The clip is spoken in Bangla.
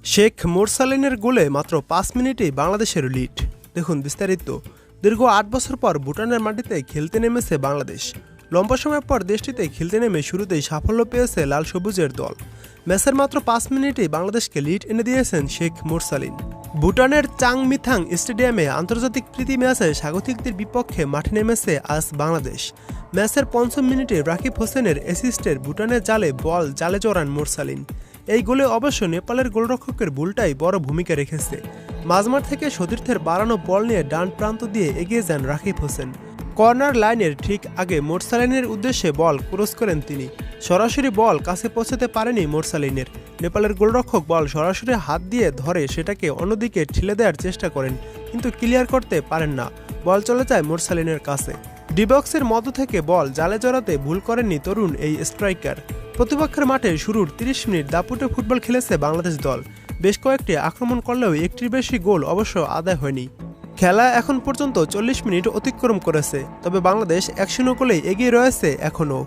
শেখ মোরসালিনের গোলে মাত্র ৫ মিনিটেই বাংলাদেশের লিড। দেখুন বিস্তারিত। দীর্ঘ ৮ বছর পর ভুটানের মাটিতে খেলতে নেমেছে বাংলাদেশ। লম্বা সময় পর দেশটিতে খেলতে নেমে শুরুতেই সাফল্য পেয়েছে লাল সবুজের দল। ম্যাচের মাত্র ৫ মিনিটেই বাংলাদেশকে লিড এনে দিয়েছেন শেখ মোরসালিন। ভুটানের চাংমিথাং স্টেডিয়ামে আন্তর্জাতিক প্রীতি ম্যাচে স্বাগতিকদের বিপক্ষে মাঠে নেমেছে আজ বাংলাদেশ। ম্যাচের ৫ম মিনিটে রাকিব হোসেনের অ্যাসিস্টের ভুটানের জালে বল জালে জড়ান মোরসালিন। এই গোলে অবশ্য নেপালের গোলরক্ষকের ভুলটাই বড় ভূমিকা রেখেছে। মাঝমাঠ থেকে সতীর্থের বাড়ানো বল নিয়ে ডান প্রান্ত দিয়ে এগিয়ে যান রাকিব হোসেন। কর্নার লাইনের ঠিক আগে মোরসালিনের উদ্দেশ্যে বল ক্রস করেন তিনি। সরাসরি বল কাছে পৌঁছাতে পারেনি মোরসালিনের। নেপালের গোলরক্ষক বল সরাসরি হাত দিয়ে ধরে সেটাকে অন্যদিকে ঠেলে দেওয়ার চেষ্টা করেন, কিন্তু ক্লিয়ার করতে পারেন না। বল চলে যায় মোরসালিনের কাছে। ডিবক্সের মধ্য থেকে বল জালে জড়াতে ভুল করেননি তরুণ এই স্ট্রাইকার। প্রতিপক্ষের মাঠে শুরুর ৩০ মিনিট দাপুটে ফুটবল খেলেছে বাংলাদেশ দল। বেশ কয়েকটি আক্রমণ করলেও একটির বেশি গোল অবশ্য আদায় হয়নি। খেলা এখন পর্যন্ত ৪০ মিনিট অতিক্রম করেছে, তবে বাংলাদেশ ১-০ গোলেই এগিয়ে রয়েছে এখনও।